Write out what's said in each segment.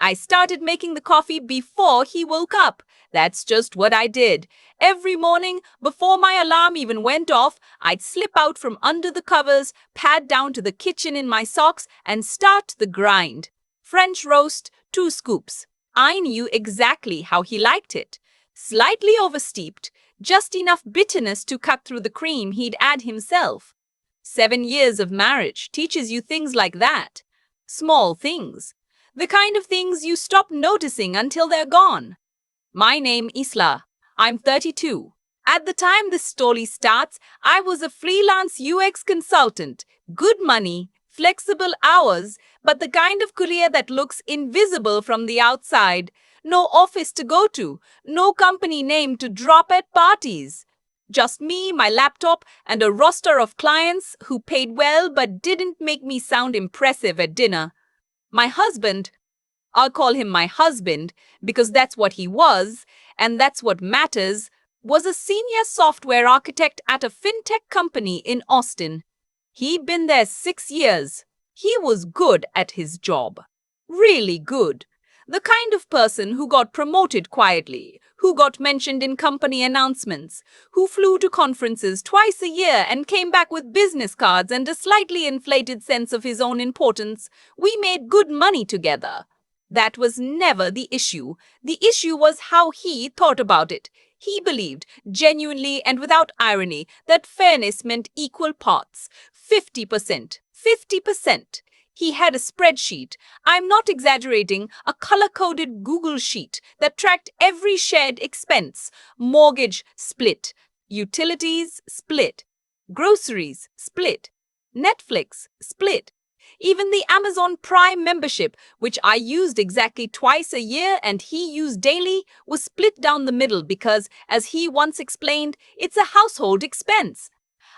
I started making the coffee before he woke up. That's just what I did. Every morning, before my alarm even went off, I'd slip out from under the covers, pad down to the kitchen in my socks, and start the grind. French roast, 2 scoops. I knew exactly how he liked it. Slightly oversteeped, just enough bitterness to cut through the cream he'd add himself. 7 years of marriage teaches you things like that. Small things. The kind of things you stop noticing until they're gone. My name Isla. I'm 32. At the time this story starts, I was a freelance UX consultant. Good money, flexible hours, but the kind of career that looks invisible from the outside. No office to go to, no company name to drop at parties. Just me, my laptop, and a roster of clients who paid well but didn't make me sound impressive at dinner. My husband, I'll call him my husband because that's what he was, and that's what matters, was a senior software architect at a fintech company in Austin. He'd been there 6 years. He was good at his job. Really good. The kind of person who got promoted quietly, who got mentioned in company announcements, who flew to conferences twice a year and came back with business cards and a slightly inflated sense of his own importance. We made good money together. That was never the issue. The issue was how he thought about it. He believed, genuinely and without irony, that fairness meant equal parts. 50%. 50%. He had a spreadsheet. I'm not exaggerating, a color-coded Google sheet that tracked every shared expense. Mortgage, split. Utilities, split. Groceries, split. Netflix, split. Even the Amazon Prime membership, which I used exactly twice a year and he used daily, was split down the middle because, as he once explained, it's a household expense.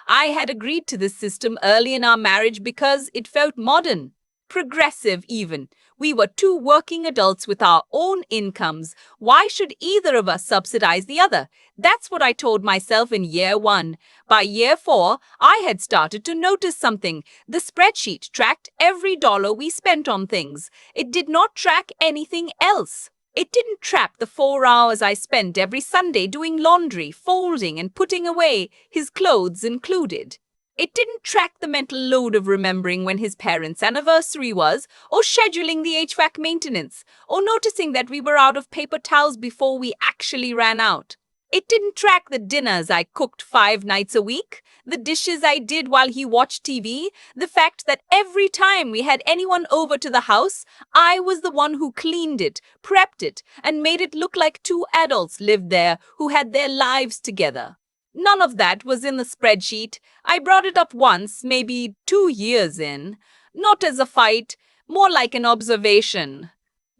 I had agreed to this system early in our marriage because it felt modern, progressive even. We were 2 working adults with our own incomes. Why should either of us subsidize the other? That's what I told myself in year 1. By year 4, I had started to notice something. The spreadsheet tracked every dollar we spent on things. It did not track anything else. It didn't track the 4 hours I spent every Sunday doing laundry, folding, and putting away, his clothes included. It didn't track the mental load of remembering when his parents' anniversary was, or scheduling the HVAC maintenance, or noticing that we were out of paper towels before we actually ran out. It didn't track the dinners I cooked 5 nights a week, the dishes I did while he watched TV, the fact that every time we had anyone over to the house, I was the one who cleaned it, prepped it, and made it look like 2 adults lived there who had their lives together. None of that was in the spreadsheet. I brought it up once, maybe 2 years in. Not as a fight, more like an observation.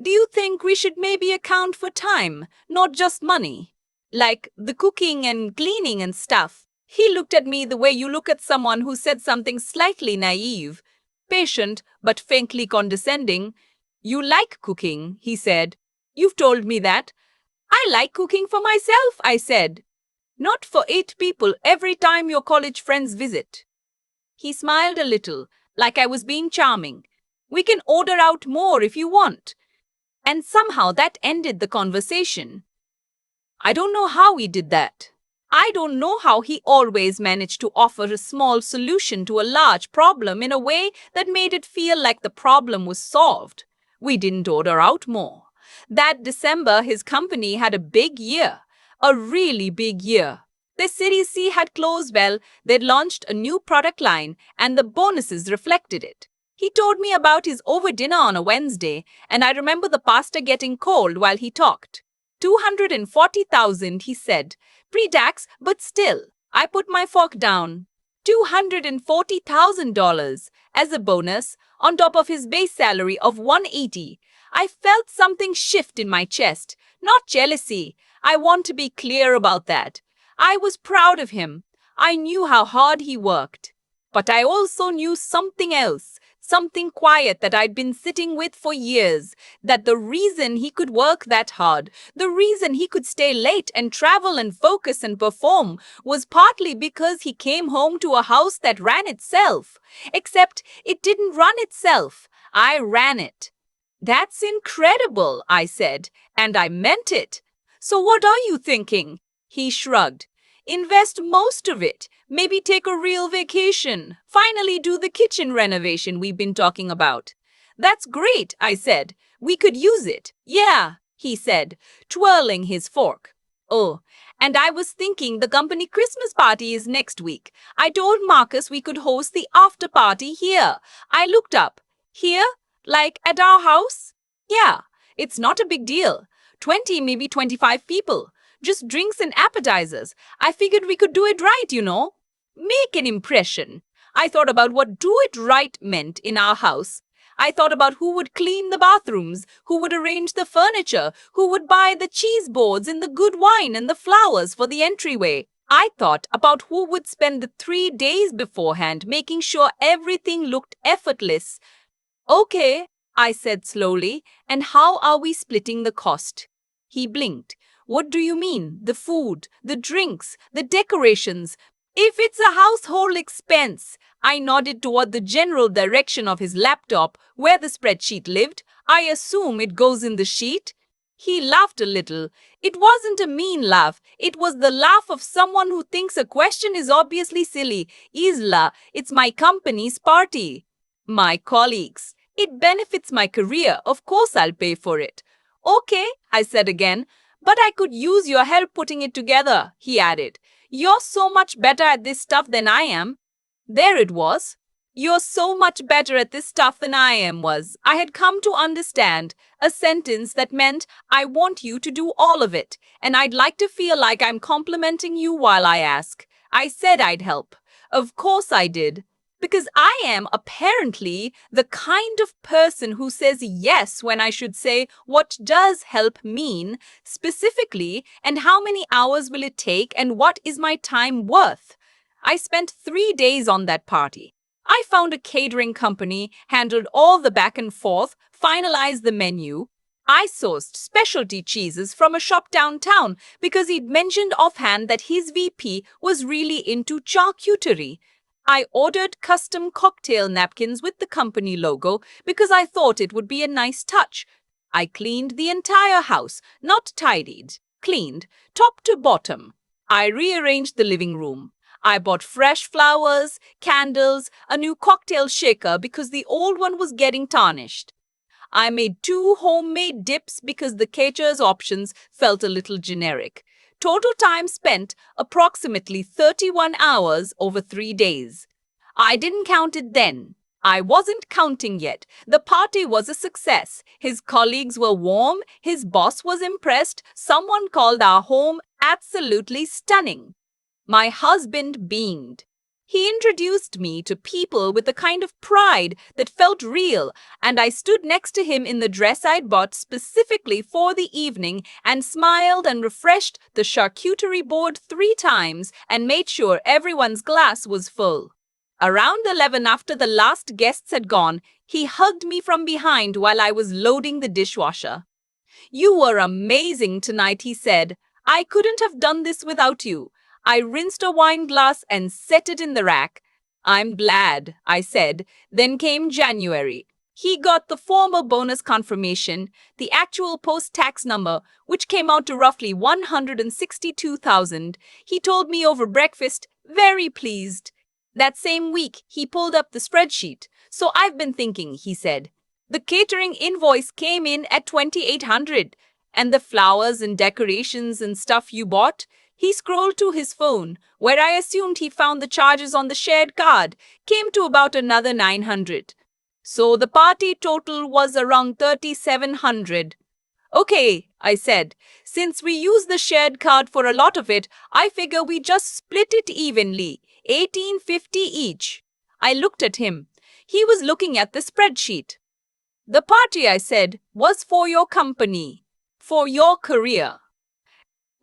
Do you think we should maybe account for time, not just money? Like the cooking and cleaning and stuff. He looked at me the way you look at someone who said something slightly naive, patient but faintly condescending. You like cooking, he said. You've told me that. I like cooking for myself, I said. Not for 8 people every time your college friends visit. He smiled a little, like I was being charming. We can order out more if you want. And somehow that ended the conversation. I don't know how he did that. I don't know how he always managed to offer a small solution to a large problem in a way that made it feel like the problem was solved. We didn't order out more. That December, his company had a big year. A really big year. Their Series C had closed well, they'd launched a new product line, and the bonuses reflected it. He told me about his over dinner on a Wednesday, and I remember the pasta getting cold while he talked. 240,000, he said. Pre-tax, but still. I put my fork down. $240,000 as a bonus on top of his base salary of $180. I felt something shift in my chest. Not jealousy. I want to be clear about that. I was proud of him. I knew how hard he worked. But I also knew something else. Something quiet that I'd been sitting with for years, that the reason he could work that hard, the reason he could stay late and travel and focus and perform, was partly because he came home to a house that ran itself. Except it didn't run itself. I ran it. That's incredible, I said, and I meant it. So what are you thinking? He shrugged. Invest most of it. Maybe take a real vacation. Finally do the kitchen renovation we've been talking about. That's great, I said. We could use it. Yeah, he said, twirling his fork. Oh, and I was thinking the company Christmas party is next week. I told Marcus we could host the after party here. I looked up. Here? Like at our house? Yeah, it's not a big deal. 20, maybe 25 people. Just drinks and appetizers. I figured we could do it right, you know. Make an impression. I thought about what do it right meant in our house. I thought about who would clean the bathrooms, who would arrange the furniture, who would buy the cheese boards and the good wine and the flowers for the entryway. I thought about who would spend the 3 days beforehand making sure everything looked effortless. Okay, I said slowly, and how are we splitting the cost? He blinked. What do you mean? The food, the drinks, the decorations? If it's a household expense, I nodded toward the general direction of his laptop where the spreadsheet lived. I assume it goes in the sheet. He laughed a little. It wasn't a mean laugh. It was the laugh of someone who thinks a question is obviously silly. Isla, it's my company's party. My colleagues. It benefits my career. Of course I'll pay for it. Okay, I said again. But I could use your help putting it together, he added. You're so much better at this stuff than I am. There it was. You're so much better at this stuff than I am was. I had come to understand a sentence that meant I want you to do all of it, and I'd like to feel like I'm complimenting you while I ask. I said I'd help. Of course I did. Because I am apparently the kind of person who says yes when I should say what does help mean specifically and how many hours will it take and what is my time worth. I spent 3 days on that party. I found a catering company, handled all the back and forth, finalized the menu. I sourced specialty cheeses from a shop downtown because he'd mentioned offhand that his VP was really into charcuterie. I ordered custom cocktail napkins with the company logo because I thought it would be a nice touch. I cleaned the entire house, not tidied, cleaned, top to bottom. I rearranged the living room. I bought fresh flowers, candles, a new cocktail shaker because the old one was getting tarnished. I made 2 homemade dips because the caterer's options felt a little generic. Total time spent approximately 31 hours over 3 days. I didn't count it then. I wasn't counting yet. The party was a success. His colleagues were warm. His boss was impressed. Someone called our home absolutely stunning. My husband beamed. He introduced me to people with a kind of pride that felt real, and I stood next to him in the dress I'd bought specifically for the evening and smiled and refreshed the charcuterie board 3 times and made sure everyone's glass was full. Around 11, after the last guests had gone, he hugged me from behind while I was loading the dishwasher. You were amazing tonight, he said. I couldn't have done this without you. I rinsed a wine glass and set it in the rack. I'm glad, I said. Then came January. He got the formal bonus confirmation, the actual post-tax number, which came out to roughly $162,000. He told me over breakfast, very pleased. That same week, he pulled up the spreadsheet. So I've been thinking, he said. The catering invoice came in at $2,800. And the flowers and decorations and stuff you bought? He scrolled to his phone, where I assumed he found the charges on the shared card, came to about another $900. So the party total was around $3,700. Okay, I said. Since we use the shared card for a lot of it, I figure we just split it evenly, $1,850 each. I looked at him. He was looking at the spreadsheet. The party, I said, was for your company, for your career.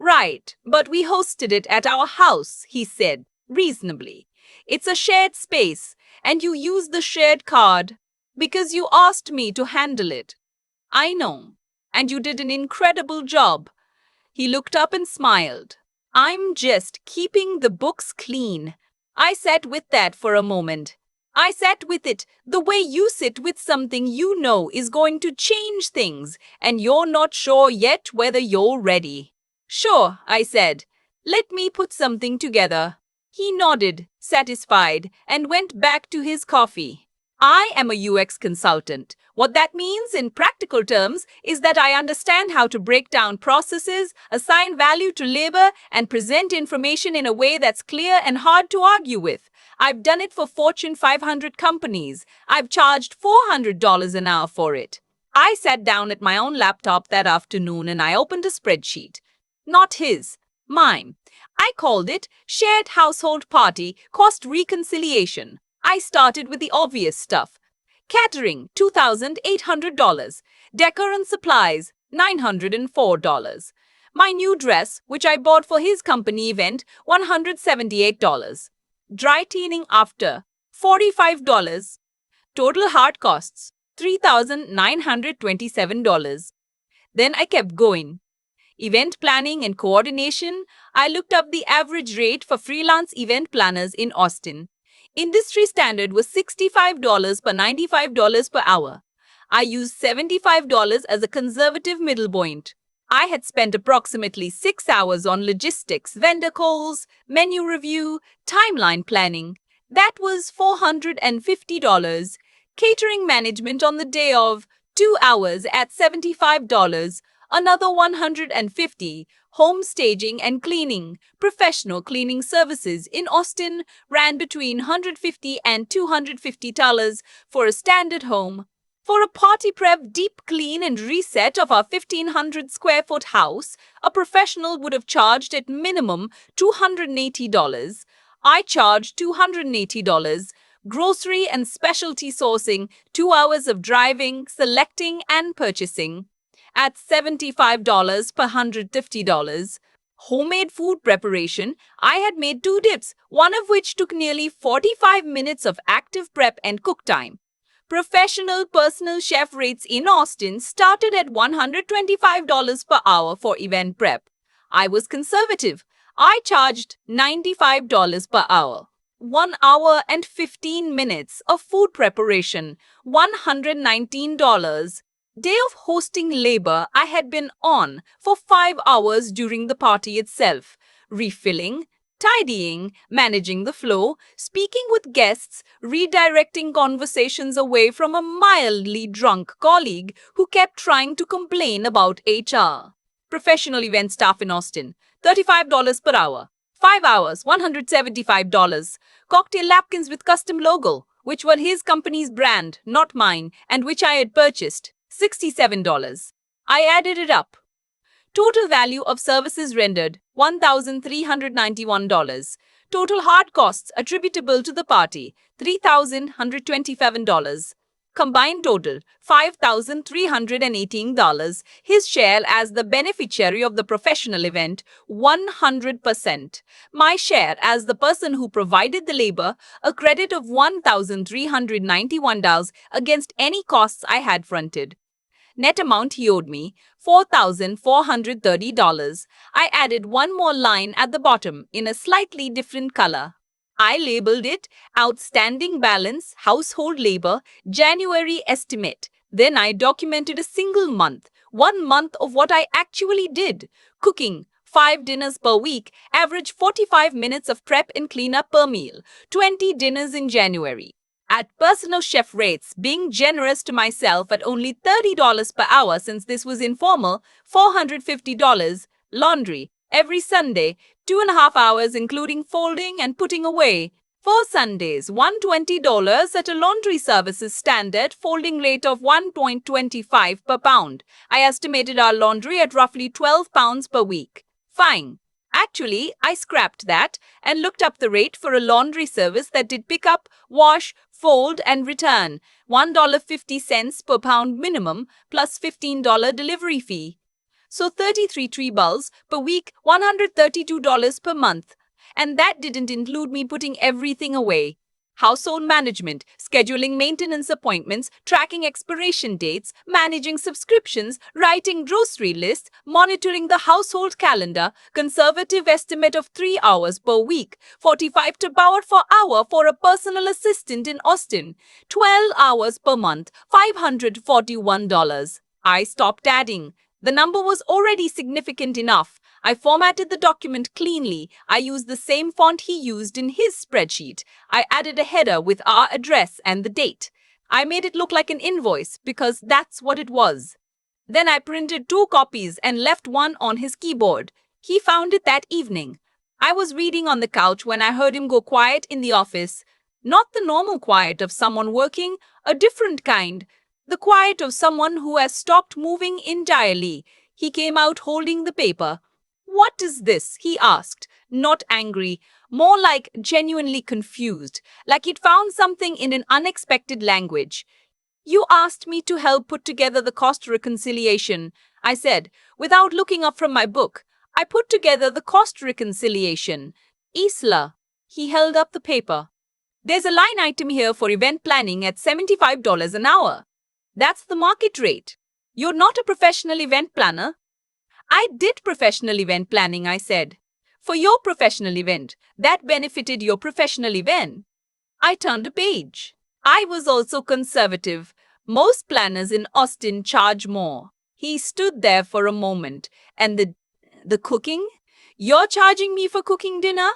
Right, but we hosted it at our house, he said, reasonably. It's a shared space, and you used the shared card because you asked me to handle it. I know, and you did an incredible job. He looked up and smiled. I'm just keeping the books clean. I sat with that for a moment. I sat with it the way you sit with something you know is going to change things, and you're not sure yet whether you're ready. Sure, I said. Let me put something together. He nodded, satisfied, and went back to his coffee. I am a UX consultant. What that means in practical terms is that I understand how to break down processes, assign value to labor, and present information in a way that's clear and hard to argue with. I've done it for Fortune 500 companies. I've charged $400 an hour for it. I sat down at my own laptop that afternoon and I opened a spreadsheet. Not his, mine. I called it Shared Household Party Cost Reconciliation. I started with the obvious stuff. Catering, $2,800. Decor and supplies, $904. My new dress, which I bought for his company event, $178. Dry cleaning after, $45. Total hard costs, $3,927. Then I kept going. Event planning and coordination, I looked up the average rate for freelance event planners in Austin. Industry standard was $65 per $95 per hour. I used $75 as a conservative middle point. I had spent approximately 6 hours on logistics, vendor calls, menu review, timeline planning. That was $450. Catering management on the day of, 2 hours at $75. Another $150. Home staging and cleaning, professional cleaning services in Austin ran between $150 and $250 for a standard home. For a party prep deep clean and reset of our 1,500 square foot house, a professional would have charged at minimum $280. I charged $280. Grocery and specialty sourcing, 2 hours of driving, selecting, and purchasing. At $75 per $150. Homemade food preparation, I had made 2 dips, one of which took nearly 45 minutes of active prep and cook time. Professional personal chef rates in Austin started at $125 per hour for event prep. I was conservative. I charged $95 per hour. 1 hour and 15 minutes of food preparation, $119. Day of hosting labor, I had been on for 5 hours during the party itself, refilling, tidying, managing the flow, speaking with guests, redirecting conversations away from a mildly drunk colleague who kept trying to complain about HR. Professional event staff in Austin, $35 per hour. 5 hours, $175. Cocktail napkins with custom logo, which were his company's brand, not mine, and which I had purchased, $67. I added it up. Total value of services rendered, $1,391. Total hard costs attributable to the party, $3,127. Combined total, $5,318. His share as the beneficiary of the professional event, 100%. My share as the person who provided the labor, a credit of $1,391 against any costs I had fronted. Net amount he owed me, $4,430. I added one more line at the bottom in a slightly different color. I labeled it Outstanding Balance, Household Labor, January Estimate. Then I documented a single month, 1 month of what I actually did. Cooking, 5 dinners per week, average 45 minutes of prep and cleanup per meal, 20 dinners in January. At personal chef rates, being generous to myself at only $30 per hour since this was informal, $450. Laundry, every Sunday, 2.5 hours including folding and putting away. 4 Sundays, $120 at a laundry services standard folding rate of 1.25 per pound. I estimated our laundry at roughly 12 pounds per week. Fine. Actually, I scrapped that and looked up the rate for a laundry service that did pick up, wash, fold, and return. $1.50 per pound minimum plus $15 delivery fee. So 33 tree balls per week, $132 per month. And that didn't include me putting everything away. household management, scheduling maintenance appointments, tracking expiration dates, managing subscriptions, writing grocery lists, monitoring the household calendar, conservative estimate of 3 hours per week, 45 to power per hour for a personal assistant in Austin, 12 hours per month, $541. I stopped adding. The number was already significant enough. I formatted the document cleanly. I used the same font he used in his spreadsheet. I added a header with our address and the date. I made it look like an invoice because that's what it was. Then I printed 2 copies and left one on his keyboard. He found it that evening. I was reading on the couch when I heard him go quiet in the office. Not the normal quiet of someone working, a different kind. The quiet of someone who has stopped moving entirely. He came out holding the paper. "What is this?" he asked, not angry, more like genuinely confused, like he'd found something in an unexpected language. "You asked me to help put together the cost reconciliation," I said, without looking up from my book. "I put together the cost reconciliation." "Isla." He held up the paper. "There's a line item here for event planning at $75 an hour. That's the market rate. You're not a professional event planner." "I did professional event planning," I said. "For your professional event. That benefited your professional event." I turned a page. I was also conservative. Most planners in Austin charge more. He stood there for a moment. "And the cooking? You're charging me for cooking dinner?"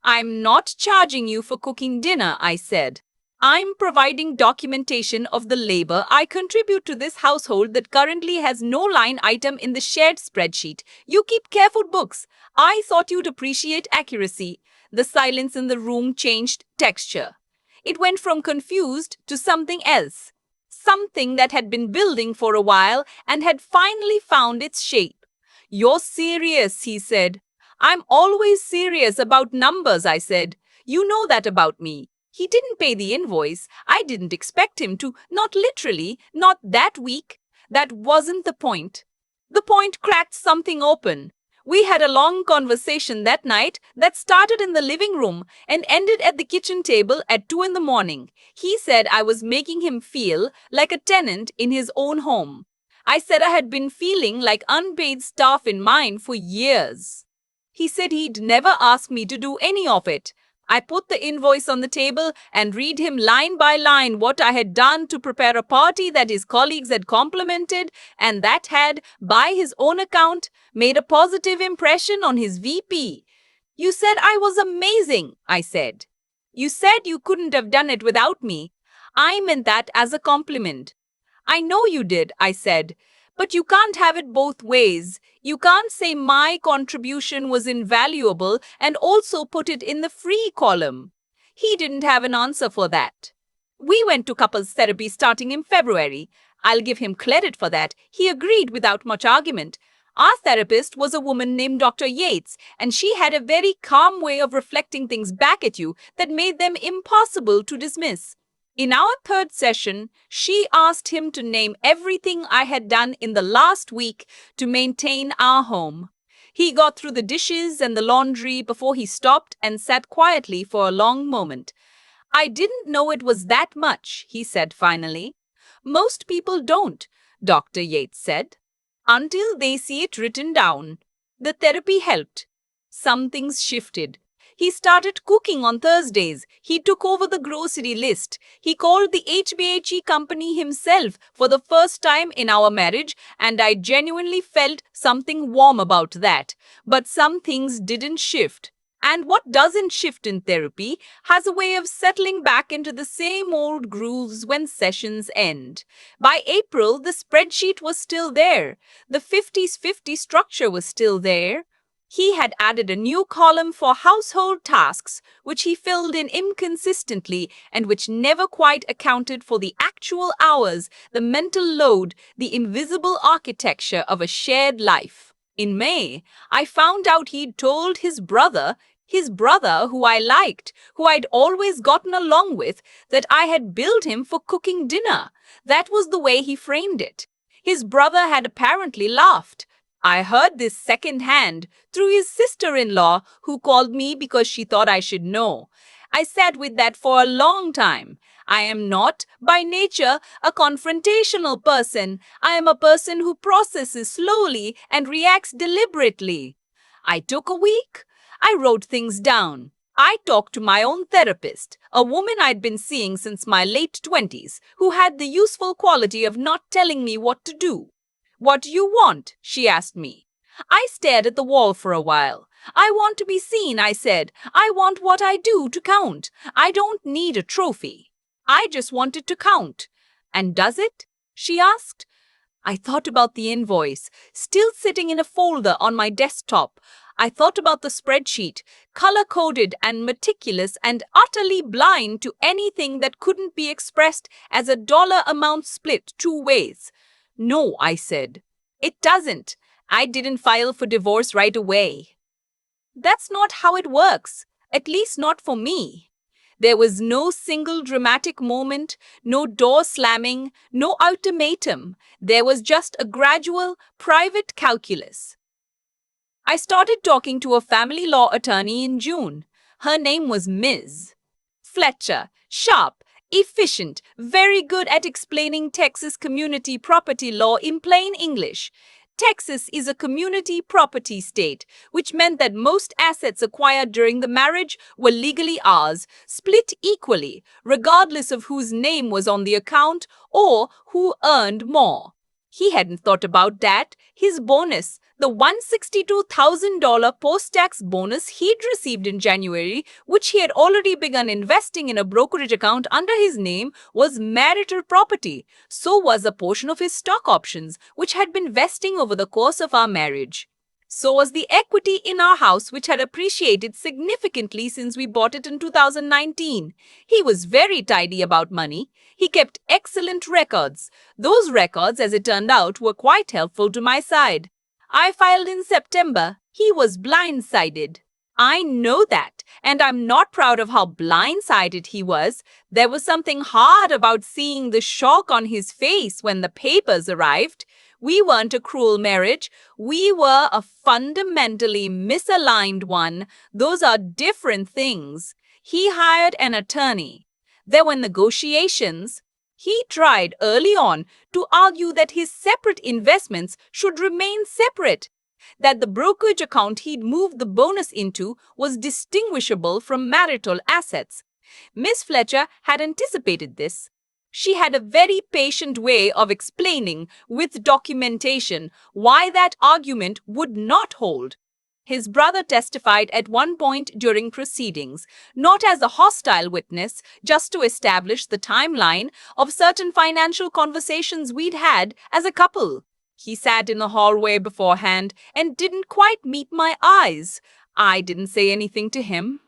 "I'm not charging you for cooking dinner," I said. "I'm providing documentation of the labor I contribute to this household that currently has no line item in the shared spreadsheet. You keep careful books. I thought you'd appreciate accuracy." The silence in the room changed texture. It went from confused to something else. Something that had been building for a while and had finally found its shape. "You're serious," he said. "I'm always serious about numbers," I said. "You know that about me." He didn't pay the invoice. I didn't expect him to, not literally, not that week. That wasn't the point. The point cracked something open. We had a long conversation that night that started in the living room and ended at the kitchen table at 2 in the morning. He said I was making him feel like a tenant in his own home. I said I had been feeling like unpaid staff in mine for years. He said he'd never ask me to do any of it. I put the invoice on the table and read him line by line what I had done to prepare a party that his colleagues had complimented and that had, by his own account, made a positive impression on his VP. "You said I was amazing," I said. "You said you couldn't have done it without me." "I meant that as a compliment." "I know you did," I said. "But you can't have it both ways. You can't say my contribution was invaluable and also put it in the free column." He didn't have an answer for that. We went to couples therapy starting in February. I'll give him credit for that. He agreed without much argument. Our therapist was a woman named Dr. Yates, and she had a very calm way of reflecting things back at you that made them impossible to dismiss. In our 3rd session, she asked him to name everything I had done in the last week to maintain our home. He got through the dishes and the laundry before he stopped and sat quietly for a long moment. "I didn't know it was that much," he said finally. "Most people don't," Dr. Yates said, "until they see it written down." The therapy helped. Some things shifted. He started cooking on Thursdays. He took over the grocery list. He called the HVAC company himself for the first time in our marriage, and I genuinely felt something warm about that. But some things didn't shift. And what doesn't shift in therapy has a way of settling back into the same old grooves when sessions end. By April, the spreadsheet was still there. The 50s-50 structure was still there. He had added a new column for household tasks, which he filled in inconsistently and which never quite accounted for the actual hours, the mental load, the invisible architecture of a shared life. In May, I found out he'd told his brother who I liked, who I'd always gotten along with, that I had billed him for cooking dinner. That was the way he framed it. His brother had apparently laughed. I heard this secondhand through his sister-in-law, who called me because she thought I should know. I sat with that for a long time. I am not, by nature, a confrontational person. I am a person who processes slowly and reacts deliberately. I took a week. I wrote things down. I talked to my own therapist, a woman I'd been seeing since my late 20s, who had the useful quality of not telling me what to do. "What do you want?" she asked me. I stared at the wall for a while. "I want to be seen," I said. "I want what I do to count. I don't need a trophy. I just want it to count." "And does it?" she asked. I thought about the invoice, still sitting in a folder on my desktop. I thought about the spreadsheet, color-coded and meticulous and utterly blind to anything that couldn't be expressed as a dollar amount split two ways. "No," I said. "It doesn't. I didn't file for divorce right away." That's not how it works, at least not for me. There was no single dramatic moment, no door slamming, no ultimatum. There was just a gradual, private calculus. I started talking to a family law attorney in June. Her name was Ms. Fletcher, sharp, efficient, very good at explaining Texas community property law in plain English. Texas is a community property state, which meant that most assets acquired during the marriage were legally ours, split equally, regardless of whose name was on the account or who earned more. He hadn't thought about that. His bonus, the $162,000 post-tax bonus he'd received in January, which he had already begun investing in a brokerage account under his name, was marital property. So was a portion of his stock options, which had been vesting over the course of our marriage. So was the equity in our house, which had appreciated significantly since we bought it in 2019. He was very tidy about money. He kept excellent records. Those records, as it turned out, were quite helpful to my side. I filed in September. He was blindsided. I know that, and I'm not proud of how blindsided he was. There was something hard about seeing the shock on his face when the papers arrived. We weren't a cruel marriage. We were a fundamentally misaligned one. Those are different things. He hired an attorney. There were negotiations. He tried early on to argue that his separate investments should remain separate, that the brokerage account he'd moved the bonus into was distinguishable from marital assets. Miss Fletcher had anticipated this. She had a very patient way of explaining, with documentation, why that argument would not hold. His brother testified at one point during proceedings, not as a hostile witness, just to establish the timeline of certain financial conversations we'd had as a couple. He sat in the hallway beforehand and didn't quite meet my eyes. I didn't say anything to him.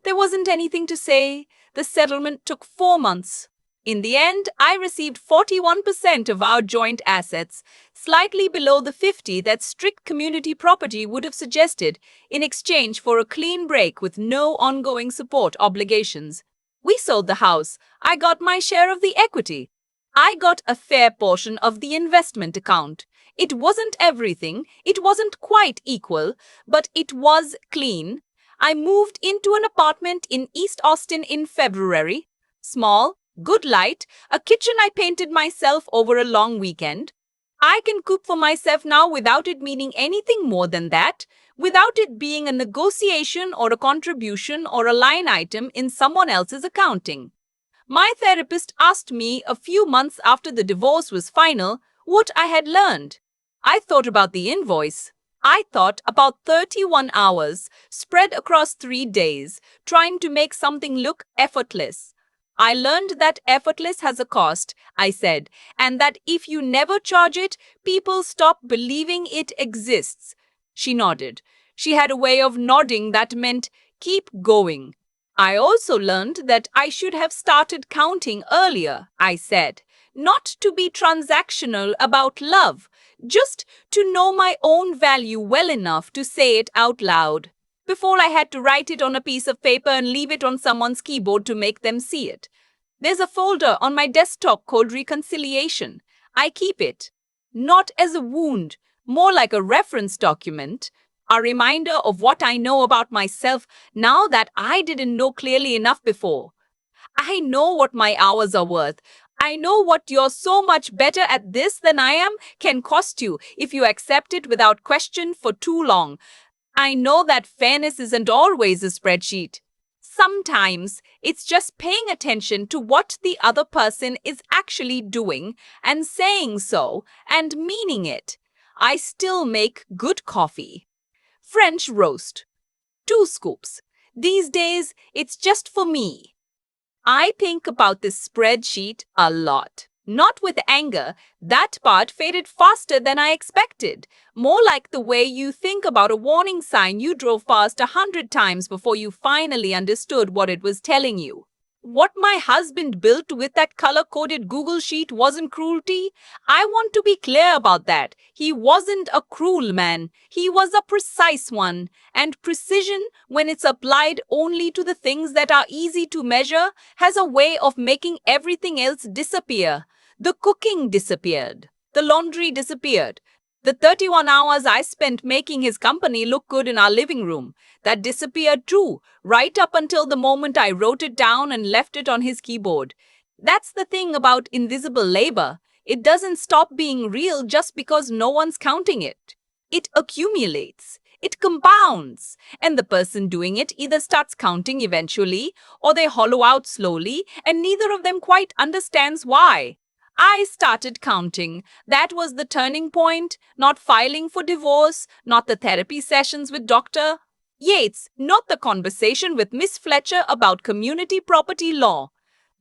There wasn't anything to say. The settlement took 4 months. In the end, I received 41% of our joint assets, slightly below the 50 that strict community property would have suggested, in exchange for a clean break with no ongoing support obligations. We sold the house. I got my share of the equity. I got a fair portion of the investment account. It wasn't everything. It wasn't quite equal, but it was clean. I moved into an apartment in East Austin in February. Small, good light, a kitchen I painted myself over a long weekend. I can cook for myself now without it meaning anything more than that, without it being a negotiation or a contribution or a line item in someone else's accounting. My therapist asked me a few months after the divorce was final what I had learned. I thought about the invoice. I thought about 31 hours spread across 3 days, trying to make something look effortless. I learned that effortless has a cost, I said, and that if you never charge it, people stop believing it exists. She nodded. She had a way of nodding that meant keep going. I also learned that I should have started counting earlier, I said, not to be transactional about love, just to know my own value well enough to say it out loud, before I had to write it on a piece of paper and leave it on someone's keyboard to make them see it. There's a folder on my desktop called Reconciliation. I keep it, not as a wound, more like a reference document. A reminder of what I know about myself now that I didn't know clearly enough before. I know what my hours are worth. I know what you're so much better at this than I am can cost you if you accept it without question for too long. I know that fairness isn't always a spreadsheet. Sometimes it's just paying attention to what the other person is actually doing and saying so and meaning it. I still make good coffee. French roast. 2 scoops. These days, it's just for me. I think about this spreadsheet a lot. Not with anger, that part faded faster than I expected. More like the way you think about a warning sign you drove past 100 times before you finally understood what it was telling you. What my husband built with that color-coded Google sheet wasn't cruelty. I want to be clear about that. He wasn't a cruel man. He was a precise one. And precision, when it's applied only to the things that are easy to measure, has a way of making everything else disappear. The cooking disappeared. The laundry disappeared. The 31 hours I spent making his company look good in our living room, that disappeared too, right up until the moment I wrote it down and left it on his keyboard. That's the thing about invisible labor. It doesn't stop being real just because no one's counting it. It accumulates. It compounds. And the person doing it either starts counting eventually or they hollow out slowly, and neither of them quite understands why. I started counting. That was the turning point, not filing for divorce, not the therapy sessions with Dr. Yates, not the conversation with Miss Fletcher about community property law.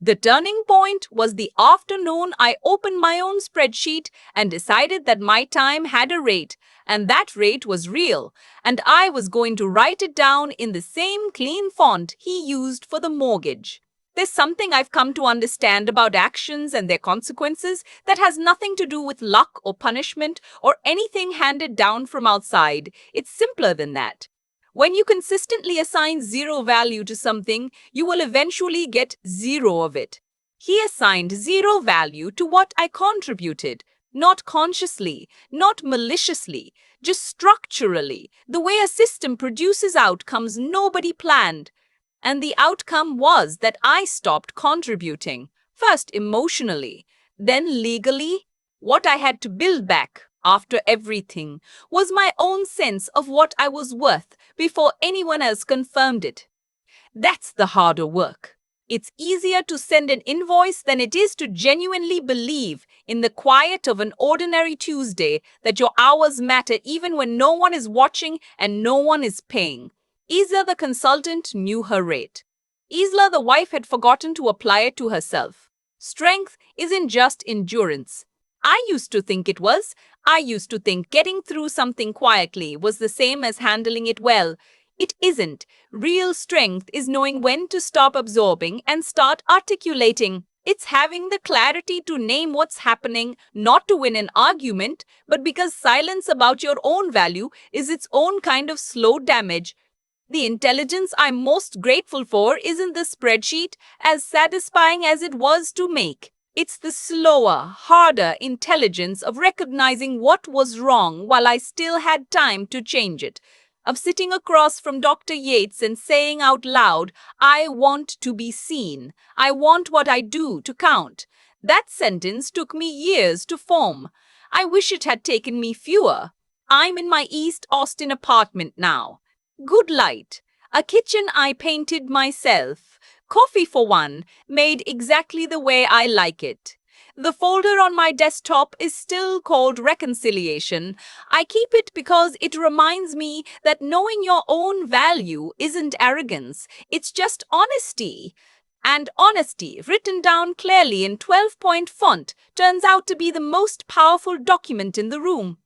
The turning point was the afternoon I opened my own spreadsheet and decided that my time had a rate, and that rate was real, and I was going to write it down in the same clean font he used for the mortgage. There's something I've come to understand about actions and their consequences that has nothing to do with luck or punishment or anything handed down from outside. It's simpler than that. When you consistently assign zero value to something, you will eventually get zero of it. He assigned zero value to what I contributed, not consciously, not maliciously, just structurally, the way a system produces outcomes nobody planned. And the outcome was that I stopped contributing, first emotionally, then legally. What I had to build back after everything was my own sense of what I was worth before anyone else confirmed it. That's the harder work. It's easier to send an invoice than it is to genuinely believe in the quiet of an ordinary Tuesday that your hours matter even when no one is watching and no one is paying. Isla the consultant knew her rate. Isla the wife had forgotten to apply it to herself. Strength isn't just endurance. I used to think it was. I used to think getting through something quietly was the same as handling it well. It isn't. Real strength is knowing when to stop absorbing and start articulating. It's having the clarity to name what's happening, not to win an argument, but because silence about your own value is its own kind of slow damage. The intelligence I'm most grateful for isn't the spreadsheet, as satisfying as it was to make. It's the slower, harder intelligence of recognizing what was wrong while I still had time to change it. Of sitting across from Dr. Yates and saying out loud, I want to be seen. I want what I do to count. That sentence took me years to form. I wish it had taken me fewer. I'm in my East Austin apartment now. Good light. A kitchen I painted myself. Coffee for one, made exactly the way I like it. The folder on my desktop is still called Reconciliation. I keep it because it reminds me that knowing your own value isn't arrogance, it's just honesty. And honesty, written down clearly in 12-point font, turns out to be the most powerful document in the room.